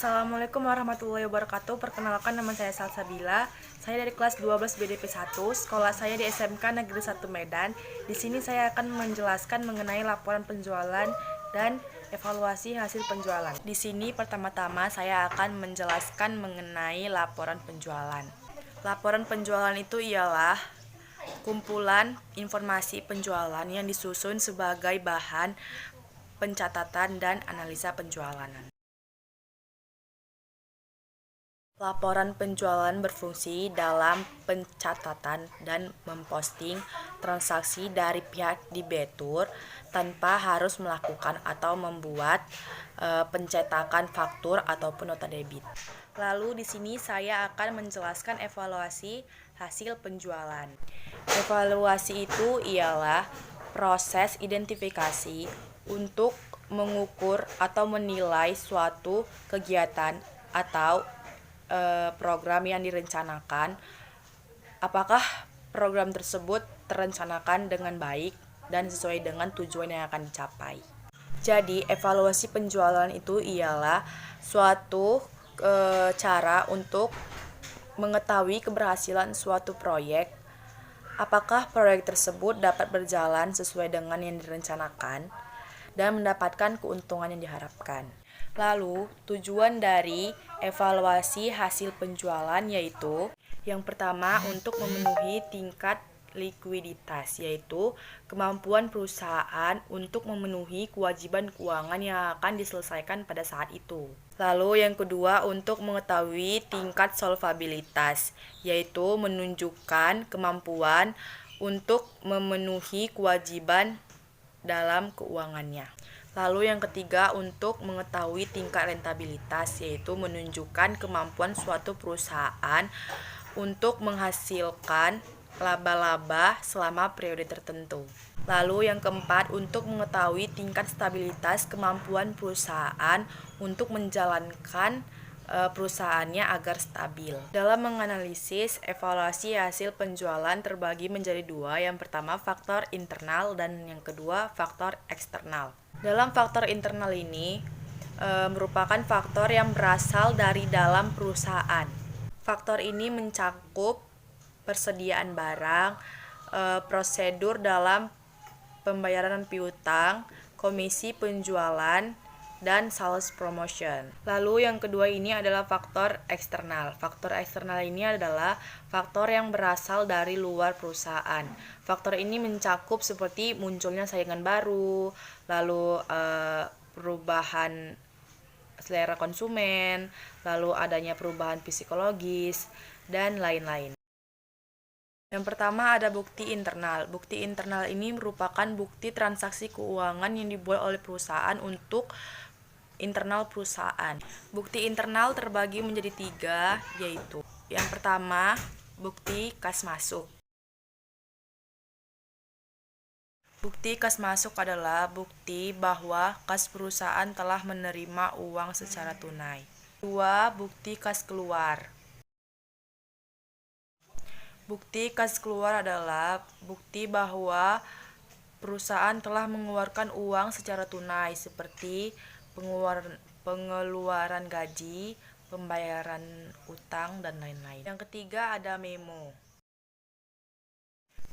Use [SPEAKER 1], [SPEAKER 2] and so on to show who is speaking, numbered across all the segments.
[SPEAKER 1] Assalamualaikum warahmatullahi wabarakatuh. Perkenalkan, nama saya Salsabila. Saya dari kelas 12 BDP 1. Sekolah saya di SMK Negeri 1 Medan. Di sini saya akan menjelaskan mengenai laporan penjualan dan evaluasi hasil penjualan. Di sini pertama-tama saya akan menjelaskan mengenai laporan penjualan. Laporan penjualan itu ialah kumpulan informasi penjualan yang disusun sebagai bahan pencatatan dan analisa penjualan. Laporan penjualan berfungsi dalam pencatatan dan memposting transaksi dari pihak debitur tanpa harus melakukan atau membuat pencetakan faktur ataupun nota debit. Lalu di sini saya akan menjelaskan evaluasi hasil penjualan. Evaluasi itu ialah proses identifikasi untuk mengukur atau menilai suatu kegiatan atau program yang direncanakan, apakah program tersebut terencanakan dengan baik dan sesuai dengan tujuan yang akan dicapai. Jadi, evaluasi penjualan itu ialah suatu cara untuk mengetahui keberhasilan suatu proyek, apakah proyek tersebut dapat berjalan sesuai dengan yang direncanakan dan mendapatkan keuntungan yang diharapkan. Lalu, tujuan dari evaluasi hasil penjualan yaitu yang pertama untuk memenuhi tingkat likuiditas, yaitu kemampuan perusahaan untuk memenuhi kewajiban keuangan yang akan diselesaikan pada saat itu. Lalu yang kedua untuk mengetahui tingkat solvabilitas, yaitu menunjukkan kemampuan untuk memenuhi kewajiban dalam keuangannya. Lalu yang ketiga untuk mengetahui tingkat rentabilitas, yaitu menunjukkan kemampuan suatu perusahaan untuk menghasilkan laba-laba selama periode tertentu. Lalu yang keempat untuk mengetahui tingkat stabilitas kemampuan perusahaan untuk menjalankan perusahaannya agar stabil. Dalam menganalisis evaluasi hasil penjualan terbagi menjadi dua, yang pertama faktor internal dan yang kedua faktor eksternal. Dalam faktor internal ini merupakan faktor yang berasal dari dalam perusahaan. Faktor ini mencakup persediaan barang, prosedur dalam pembayaran piutang, komisi penjualan, dan sales promotion. Lalu yang kedua ini adalah faktor eksternal. Faktor eksternal ini adalah faktor yang berasal dari luar perusahaan. Faktor ini mencakup seperti munculnya saingan baru, lalu perubahan selera konsumen, lalu adanya perubahan psikologis, dan lain-lain. Yang pertama ada bukti internal. Bukti internal ini merupakan bukti transaksi keuangan yang dibuat oleh perusahaan untuk internal perusahaan. Bukti internal terbagi menjadi tiga, yaitu yang pertama bukti kas masuk. Bukti kas masuk adalah bukti bahwa kas perusahaan telah menerima uang secara tunai. Dua, bukti kas keluar. Bukti kas keluar adalah bukti bahwa perusahaan telah mengeluarkan uang secara tunai seperti pengeluaran gaji, pembayaran utang, dan lain-lain. Yang ketiga ada memo.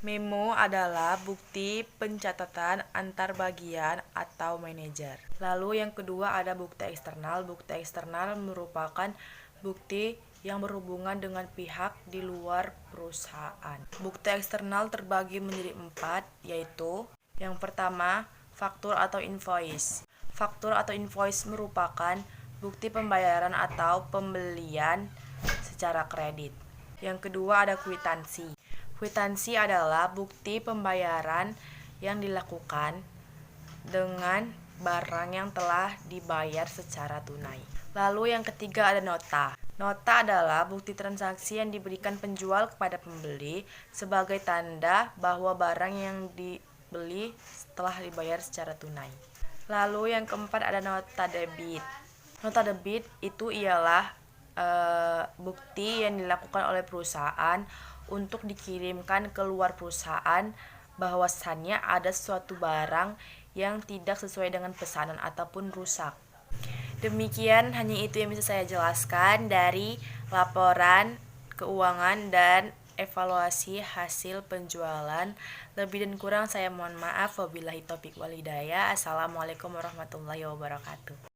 [SPEAKER 1] Memo adalah bukti pencatatan antar bagian atau manajer. Lalu yang kedua ada bukti eksternal. Bukti eksternal merupakan bukti yang berhubungan dengan pihak di luar perusahaan. Bukti eksternal terbagi menjadi 4, yaitu yang pertama faktur atau invoice. Faktur atau invoice merupakan bukti pembayaran atau pembelian secara kredit. Yang kedua ada kwitansi. Kwitansi adalah bukti pembayaran yang dilakukan dengan barang yang telah dibayar secara tunai. Lalu yang ketiga ada nota. Nota adalah bukti transaksi yang diberikan penjual kepada pembeli sebagai tanda bahwa barang yang dibeli telah dibayar secara tunai. Lalu yang keempat ada nota debit. Nota debit itu ialah bukti yang dilakukan oleh perusahaan untuk dikirimkan ke luar perusahaan bahwasannya ada suatu barang yang tidak sesuai dengan pesanan ataupun rusak. Demikian hanya itu yang bisa saya jelaskan dari laporan keuangan dan evaluasi hasil penjualan. Lebih dan kurang saya mohon maaf. Wabillahi taufiq wal hidayah. Assalamualaikum warahmatullahi wabarakatuh.